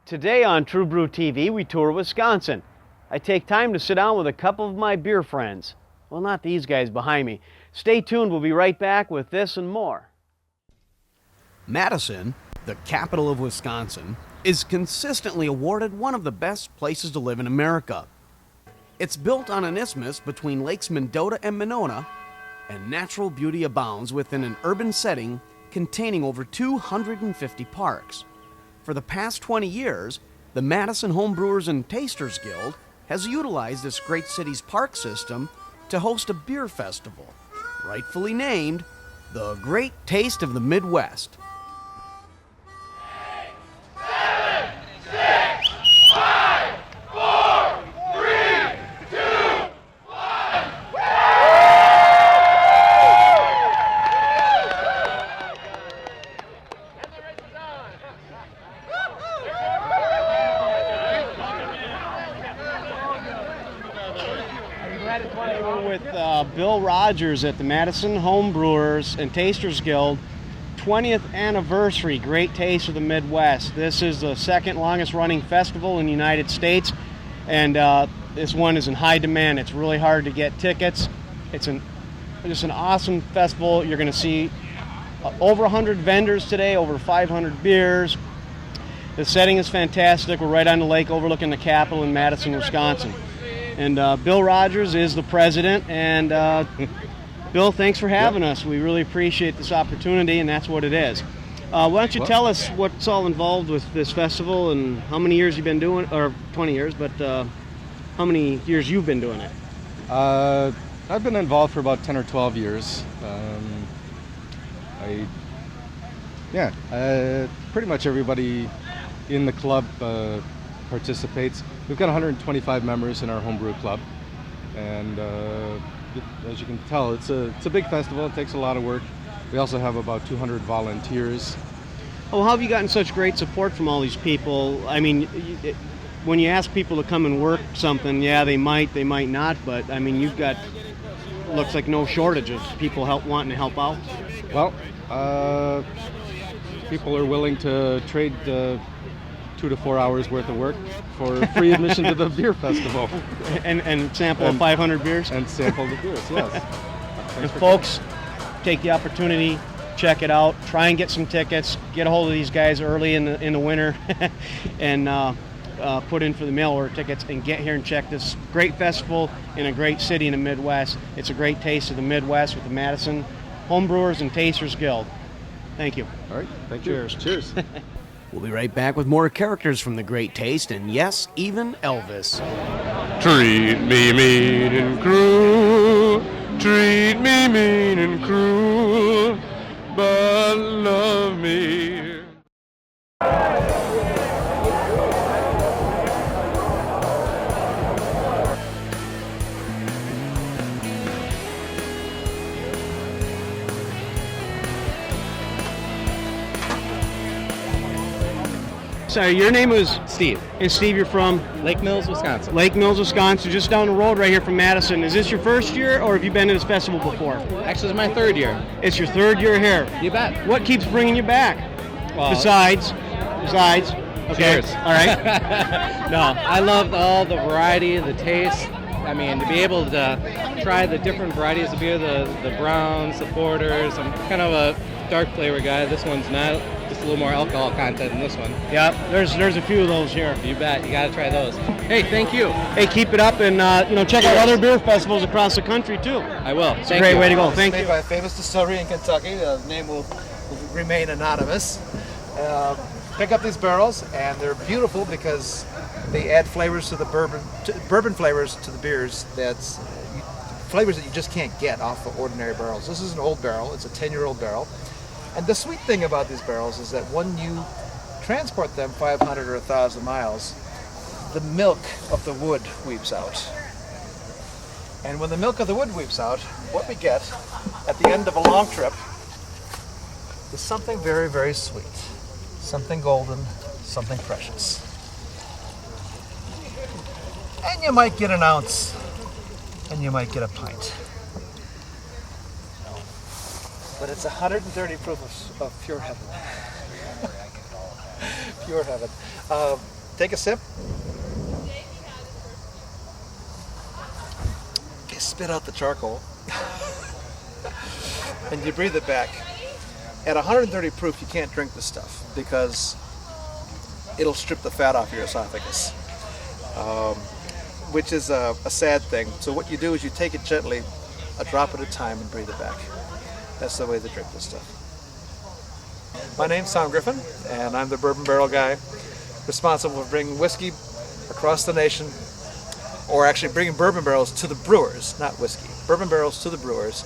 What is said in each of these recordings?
Today on True Brew TV, we tour Wisconsin. I take time to sit down with a couple of my beer friends. Well, not these guys behind me. Stay tuned, we'll be right back with this and more. Madison, the capital of Wisconsin, is consistently awarded one of the best places to live in America. It's built on an isthmus between Lakes Mendota and Monona, and natural beauty abounds within an urban setting containing over 250 parks. For the past 20 years, the Madison Homebrewers and Tasters Guild has utilized this great city's park system to host a beer festival, rightfully named the Great Taste of the Midwest. 8, 7, 6, 5, 4, 3, 2, 1. We're with Bill Rogers at the Madison Homebrewers and Tasters Guild 20th anniversary Great Taste of the Midwest. This is the second longest running festival in the United States, and this one is in high demand. It's really hard to get tickets. It's just an awesome festival. You're going to see over 100 vendors today, over 500 beers. The setting is fantastic. We're right on the lake overlooking the Capitol in Madison, Wisconsin. And Bill Rogers is the president, and Bill, thanks for having us. We really appreciate this opportunity, and that's what it is. Why don't you tell us what's all involved with this festival and how many years you've been doing, or 20 years, but how many years you've been doing it? I've been involved for about 10 or 12 years. Pretty much everybody in the club participates. We've got 125 members in our homebrew club, and as you can tell, it's a big festival. It takes a lot of work. We also have about 200 volunteers. Oh, how have you gotten such great support from all these people? I mean, when you ask people to come and work something, yeah, they might not, but I mean, you've got, looks like no shortage of people wanting to help out. Well, people are willing to trade 2 to 4 hours worth of work for free admission to the beer festival. And sample 500 beers? And sample the beers, yes. And folks, take the opportunity, check it out, try and get some tickets, get a hold of these guys early in the winter, and put in for the mail order tickets and get here and check this great festival in a great city in the Midwest. It's a great taste of the Midwest with the Madison Homebrewers and Tasters Guild. Thank you. All right, thank you. Cheers. Cheers. We'll be right back with more characters from the Great Taste, and yes, even Elvis. Treat me mean and cruel, treat me mean and cruel, but love me. Sorry, your name was? Steve. And Steve, you're from? Lake Mills, Wisconsin. Lake Mills, Wisconsin, just down the road right here from Madison. Is this your first year, or have you been to this festival before? Actually, it's my third year. It's your third year here. You bet. What keeps bringing you back? Well, Besides. Okay. Cheers. All right. No, I love all the variety, the taste. I mean, to be able to try the different varieties of beer, the browns, the porters. I'm kind of a dark flavor guy. This one's not. Just a little more alcohol content in this one. Yep, there's a few of those here. You bet. You got to try those. Hey, thank you. Hey, keep it up, and check out other beer festivals across the country too. I will. It's a great way to go. Thank you. Made by a famous distillery in Kentucky. The name will remain anonymous. Pick up these barrels, and they're beautiful because they add flavors to the bourbon flavors to the beers. That's flavors that you just can't get off of ordinary barrels. This is an old barrel. It's a 10-year-old barrel. And the sweet thing about these barrels is that when you transport them 500 or 1,000 miles, the milk of the wood weeps out. And when the milk of the wood weeps out, what we get at the end of a long trip is something very, very sweet. Something golden, something precious. And you might get an ounce, and you might get a pint. But it's 130 proof of pure heaven. Pure heaven. Take a sip. You spit out the charcoal. And you breathe it back. At 130 proof, you can't drink this stuff because it'll strip the fat off your esophagus, which is a sad thing. So what you do is you take it gently, a drop at a time, and breathe it back. That's the way they drink this stuff. My name's Tom Griffin, and I'm the bourbon barrel guy, responsible for bringing whiskey across the nation, or actually bringing bourbon barrels to the brewers, not whiskey. Bourbon barrels to the brewers,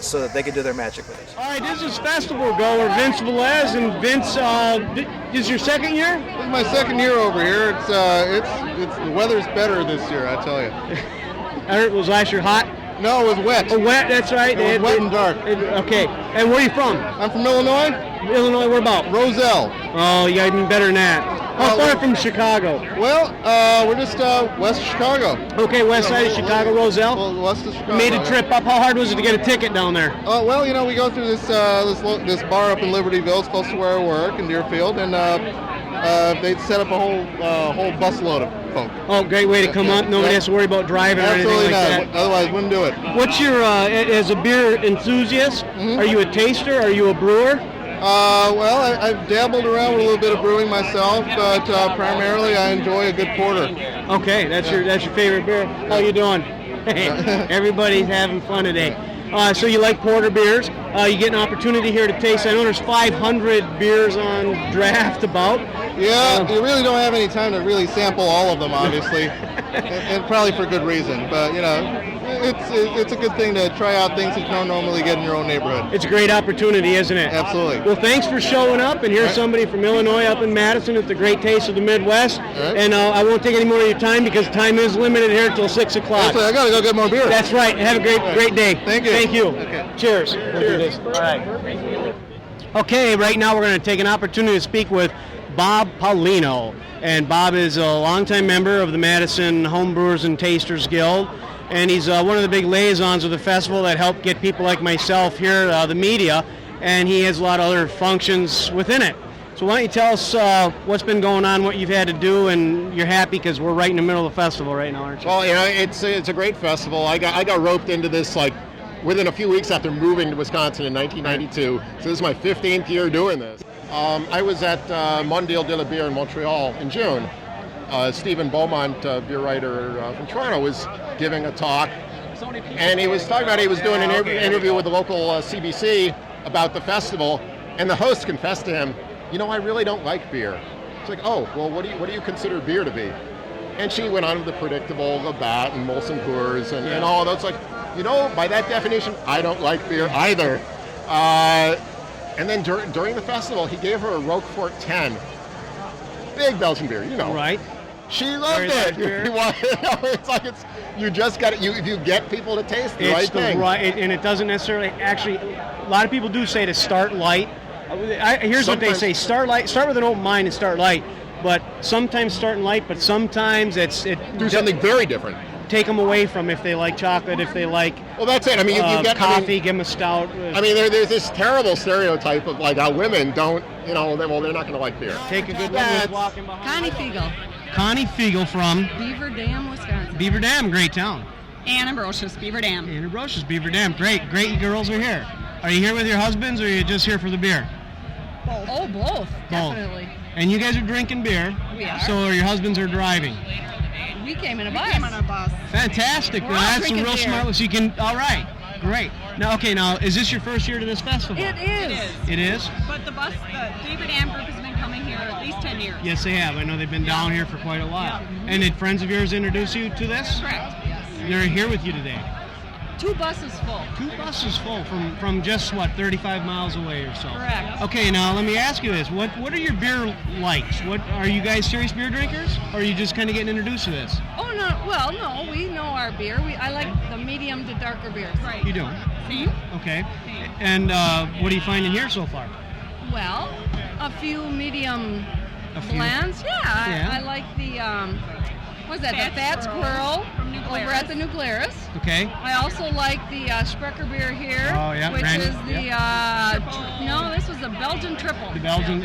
so that they can do their magic with it. All right, this is festival goer Vince Velez, and Vince, this is your second year? This is my second year over here. It's the weather's better this year, I tell you. I heard it was last year hot. No, it was wet. Oh, wet, that's right. It was wet and dark. Okay, and where are you from? I'm from Illinois. Illinois, where about? Roselle. Oh, you got even better than that. How far from Chicago? Well, we're just west of Chicago. Okay, west side of Chicago, Roselle. Well, west of Chicago. You made a trip up. How hard was it to get a ticket down there? Well, you know, we go through this bar up in Libertyville. It's close to where I work in Deerfield, and they set up a whole busload of folk. Oh, great way to come up. Nobody has to worry about driving or anything like that. Absolutely not. Otherwise, wouldn't do it. What's your, as a beer enthusiast, are you a taster? Are you a brewer? Well, I've dabbled around with a little bit of brewing myself, but primarily I enjoy a good porter. Okay, that's your favorite beer. How you doing? Everybody's having fun today. So you like porter beers. You get an opportunity here to taste. I know there's 500 beers on draft about. Yeah, you really don't have any time to really sample all of them, obviously, and probably for good reason. But you know, it's a good thing to try out things that you don't normally get in your own neighborhood. It's a great opportunity, isn't it? Absolutely. Well, thanks for showing up. And here's somebody from Illinois up in Madison at the Great Taste of the Midwest. Right. And I won't take any more of your time because time is limited here until 6 o'clock. Actually, I gotta go get more beer. That's right. Have a great day. Thank you. Thank you. Okay. Cheers. Cheers. All right. Okay, right now we're going to take an opportunity to speak with Bob Paulino. And Bob is a longtime member of the Madison Homebrewers and Tasters Guild. And he's one of the big liaisons of the festival that help get people like myself here, the media. And he has a lot of other functions within it. So why don't you tell us what's been going on, what you've had to do, and you're happy because we're right in the middle of the festival right now, aren't you? Well, you know, it's a great festival. I got roped into this like within a few weeks after moving to Wisconsin in 1992. So this is my 15th year doing this. I was at Mondial de la Bière in Montreal in June. Stephen Beaumont, beer writer from Toronto, was giving a talk, and he was talking about he was doing an interview with the local CBC about the festival, and the host confessed to him, you know, I really don't like beer. It's like, oh, well, what do you consider beer to be? And she went on with the predictable, Labatt and Molson Coors and all of those. Like, you know, by that definition, I don't like beer either. And then during the festival, he gave her a Roquefort 10. Big Belgian beer, you know. Right. She loved it. It's like you just got it. You get people to taste the right thing. And it doesn't necessarily actually. A lot of people do say to start light. Here's what they say: start light. Start with an open mind and start light. But sometimes starting light, but sometimes do something very different. Take them away from if they like chocolate, if they like. Well, that's it. I mean, you get coffee. Give them a stout. I mean, there's this terrible stereotype of like how women don't. You know, they're not going to like beer. Take a good look who's walking behind. Connie Fiegel. Connie Fiegel from Beaver Dam, Wisconsin. Beaver Dam, great town. Anna Brocious, Beaver Dam. Anna Brocious, Beaver Dam, great you girls are here. Are you here with your husbands, or are you just here for the beer? Both. Oh, both. Definitely. And you guys are drinking beer. We are. So your husbands are driving. We came in a bus. Fantastic. We're Well, all that's a drinking real beer. smart. So you can. All right. Great. Now, is this your first year to this festival? It is. It is? But the Beaver Dam group has been coming here at least 10 years. Yes, they have. I know they've been down here for quite a while. Yeah. And did friends of yours introduce you to this? Correct, yes. They're here with you today. 2 buses full. 2 buses full from just, 35 miles away or so? Correct. Okay, now let me ask you this. What are your beer likes? Are you guys serious beer drinkers? Or are you just kind of getting introduced to this? Oh, no. Well, no. We know our beer. I like the medium to darker beers. Right. You do? Mm-hmm. Okay. And what are you finding here so far? Well, a few medium A few? blends. Yeah. Yeah. I like the What's that? The Fat Squirrel from over at the Nuclearis. Okay. I also like the Sprecher beer here, Oh, yeah, which Randy, is the no, this was the Belgian triple. The Belgian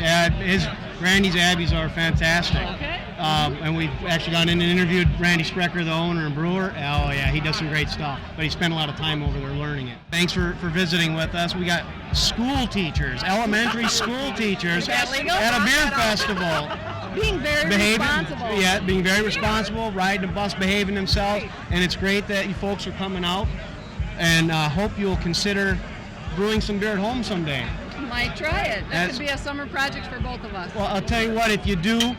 Randy's Abbeys are fantastic. Okay. And we've actually gone in and interviewed Randy Sprecher, the owner and brewer. Oh yeah, he does some great stuff. But he spent a lot of time over there learning it. Thanks for visiting with us. We got school teachers, elementary school teachers that legal? at a beer festival. Being very responsible. Yeah, being very responsible, riding the bus, behaving themselves. And it's great that you folks are coming out. And hope you'll consider brewing some beer at home someday. Might try it. That could be a summer project for both of us. Well, I'll tell you what, if you do,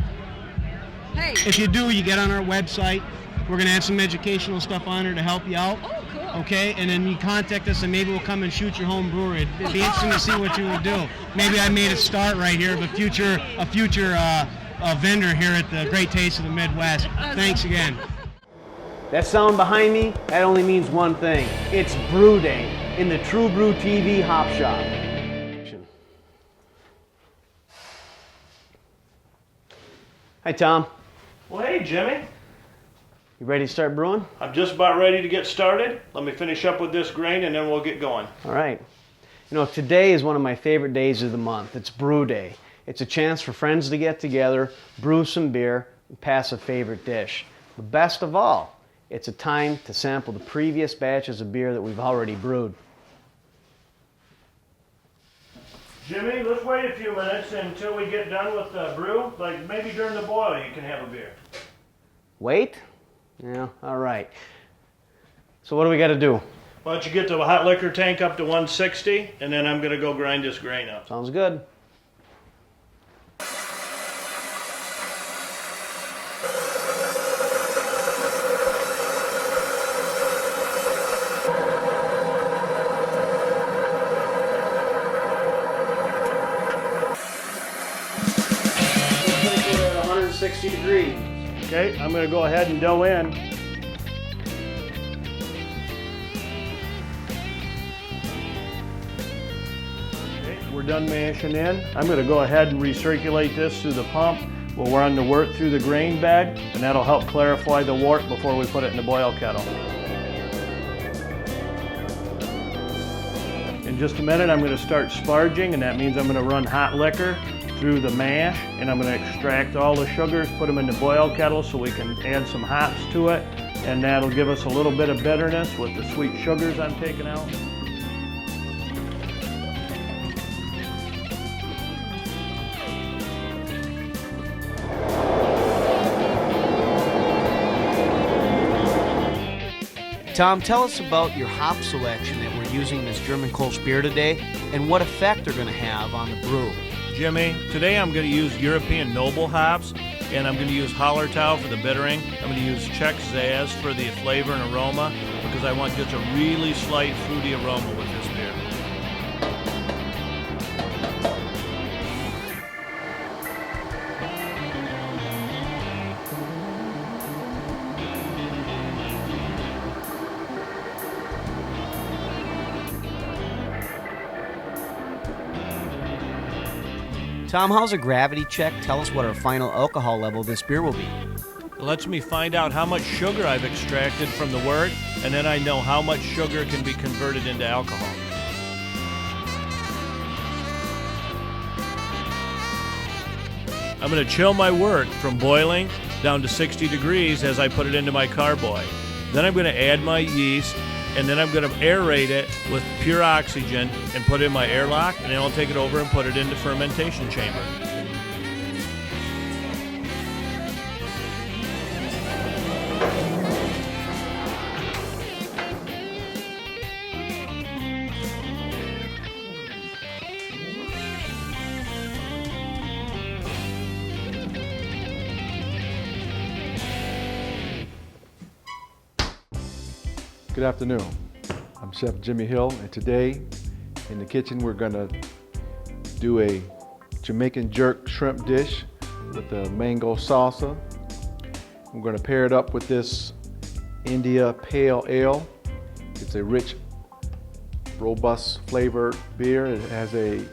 you get on our website. We're going to have some educational stuff on there to help you out. Oh, cool. Okay, and then you contact us, and maybe we'll come and shoot your home brewery. It'd be interesting to see what you would do. Maybe I made a start right here of a future vendor here at the Great Taste of the Midwest. Thanks again. That sound behind me, that only means one thing. It's Brew Day in the True Brew TV Hop Shop. Hi, Tom. Well, hey, Jimmy. You ready to start brewing? I'm just about ready to get started. Let me finish up with this grain and then we'll get going. All right. You know, today is one of my favorite days of the month. It's Brew Day. It's a chance for friends to get together, brew some beer, and pass a favorite dish. But best of all, it's a time to sample the previous batches of beer that we've already brewed. Jimmy, let's wait a few minutes until we get done with the brew. Like maybe during the boil you can have a beer. Wait? Yeah, all right. So what do we got to do? Why don't you get the hot liquor tank up to 160 and then I'm going to go grind this grain up. Sounds good. At 160 degrees. Okay, I'm going to go ahead and dough in. Okay, we're done mashing in. I'm going to go ahead and recirculate this through the pump. We'll run the wort through the grain bag, and that'll help clarify the wort before we put it in the boil kettle. In just a minute, I'm going to start sparging, and that means I'm going to run hot liquor through the mash, and I'm going to extract all the sugars, put them in the boil kettle so we can add some hops to it, and that'll give us a little bit of bitterness with the sweet sugars I'm taking out. Tom, tell us about your hop selection that we're using in this German Kolsch beer today and what effect they're going to have on the brew. Jimmy, today I'm going to use European Noble hops, and I'm going to use Hallertau for the bittering. I'm going to use Czech Zaz for the flavor and aroma because I want just a really slight fruity aroma with this beer. Tom, how's a gravity check? Tell us what our final alcohol level of this beer will be. It lets me find out how much sugar I've extracted from the wort, and then I know how much sugar can be converted into alcohol. I'm going to chill my wort from boiling down to 60 degrees as I put it into my carboy. Then I'm going to add my yeast, and then I'm going to aerate it with pure oxygen and put it in my airlock, and then I'll take it over and put it into fermentation chamber. Good afternoon. I'm Chef Jimmy Hill, and today in the kitchen we're gonna do a Jamaican jerk shrimp dish with a mango salsa. I'm gonna pair it up with this India Pale Ale. It's a rich, robust flavored beer. It has a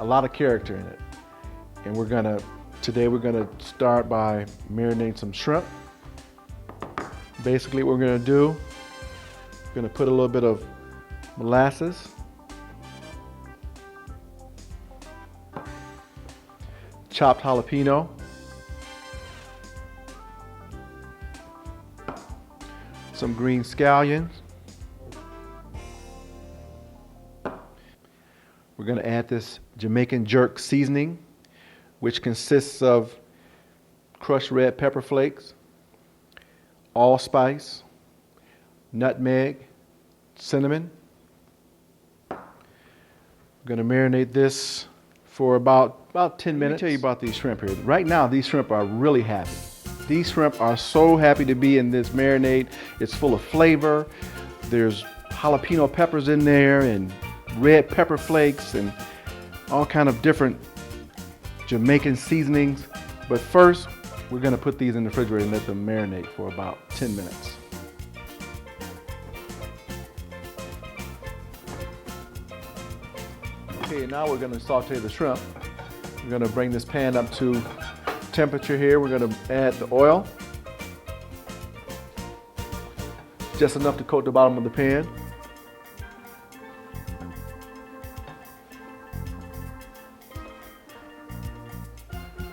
lot of character in it. And we're gonna Today we're going to start by marinating some shrimp. Basically what we're going to do, we're going to put a little bit of molasses, chopped jalapeno, some green scallions. We're going to add this Jamaican jerk seasoning, which consists of crushed red pepper flakes, allspice, nutmeg, cinnamon. We're going to marinate this for about 10 minutes. Let me tell you about these shrimp here. Right now, these shrimp are really happy. These shrimp are so happy to be in this marinade. It's full of flavor. There's jalapeno peppers in there and red pepper flakes and all kind of different Jamaican seasonings. But first, we're going to put these in the refrigerator and let them marinate for about 10 minutes. Okay, now we're going to saute the shrimp. We're going to bring this pan up to temperature here. We're going to add the oil. Just enough to coat the bottom of the pan.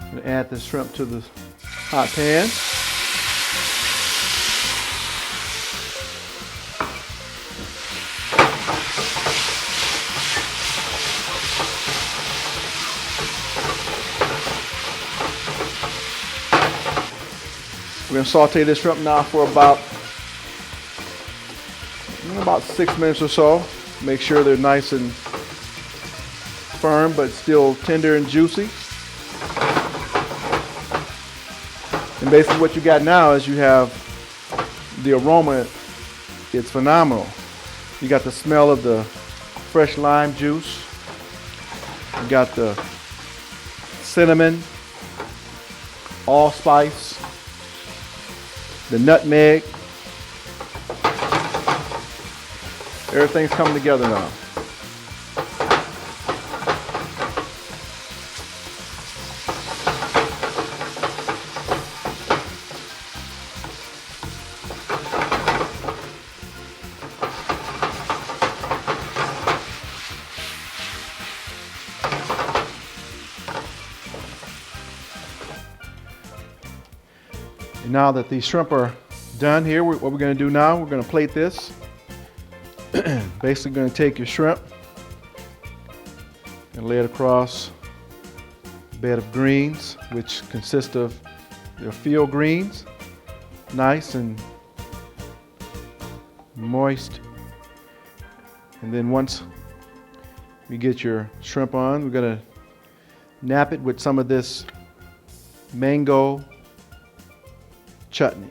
I'm going to add the shrimp to the hot pan. We're going to saute this shrimp now for about 6 minutes or so. Make sure they're nice and firm but still tender and juicy. And basically what you got now is you have the aroma. It's phenomenal. You got the smell of the fresh lime juice. You got the cinnamon, allspice, the nutmeg. Everything's coming together now. And now that these shrimp are done here, what we're going to do now, we're going to plate this. Basically going to take your shrimp and lay it across a bed of greens, which consist of your field greens, nice and moist. And then once you get your shrimp on, we're going to nap it with some of this mango chutney.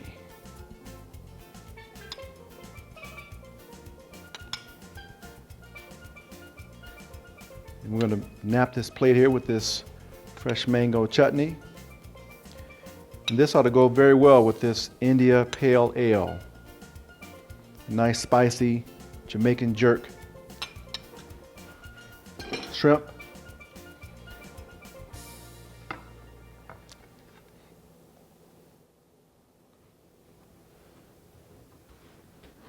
And we're going to nap this plate here with this fresh mango chutney. And this ought to go very well with this India Pale Ale. Nice spicy Jamaican jerk shrimp.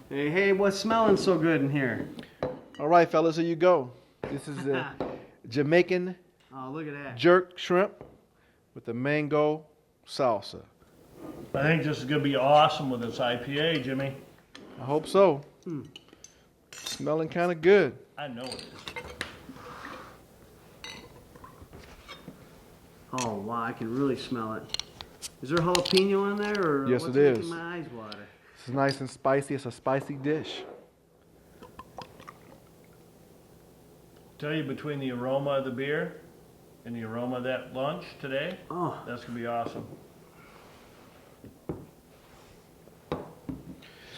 Hey, what's smelling so good in here? All right, fellas, here you go. This is the Jamaican look at that. jerk shrimp with the mango salsa. I think this is going to be awesome with this IPA, Jimmy. I hope so. Smelling kind of good. I know it is. Oh, wow, I can really smell it. Is there jalapeno in there? Or Yes, what's it is. making my eyes water? It's nice and spicy. It's a spicy dish. Tell you, between the aroma of the beer and the aroma of that lunch today, that's going to be awesome.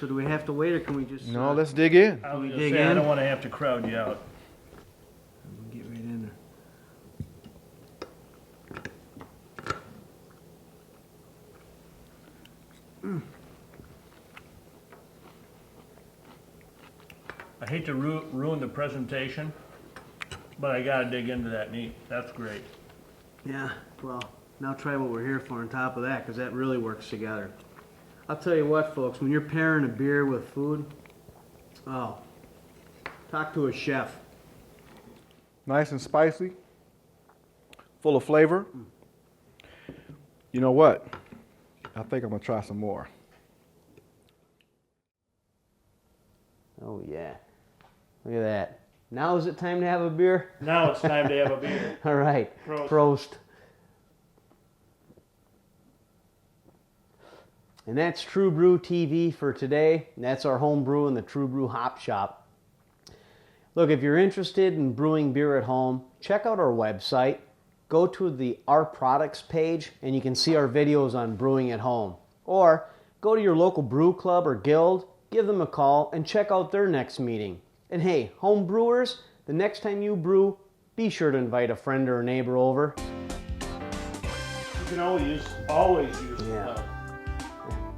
So do we have to wait, or can we just... No, let's dig in. I was we gonna dig say, I in? don't want to have to crowd you out. Get right in there. I hate to ruin the presentation, but I got to dig into that meat. That's great. Yeah, well, Now try what we're here for on top of that, because that really works together. I'll tell you what, folks, when you're pairing a beer with food, oh, talk to a chef. Nice and spicy, full of flavor. You know what? I think I'm gonna try some more. Oh yeah, look at that. Now is it time to have a beer? Now it's time to have a beer. All right, Prost. Prost. And that's True Brew TV for today. That's our home brew in the True Brew Hop Shop. Look, if you're interested in brewing beer at home, check out our website. Go to the Our Products page and you can see our videos on brewing at home. Or go to your local brew club or guild, give them a call, and check out their next meeting. And hey, home brewers, the next time you brew, be sure to invite a friend or a neighbor over. You can always use Yeah.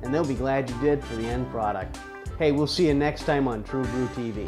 And they'll be glad you did for the end product. Hey, we'll see you next time on True Brew TV.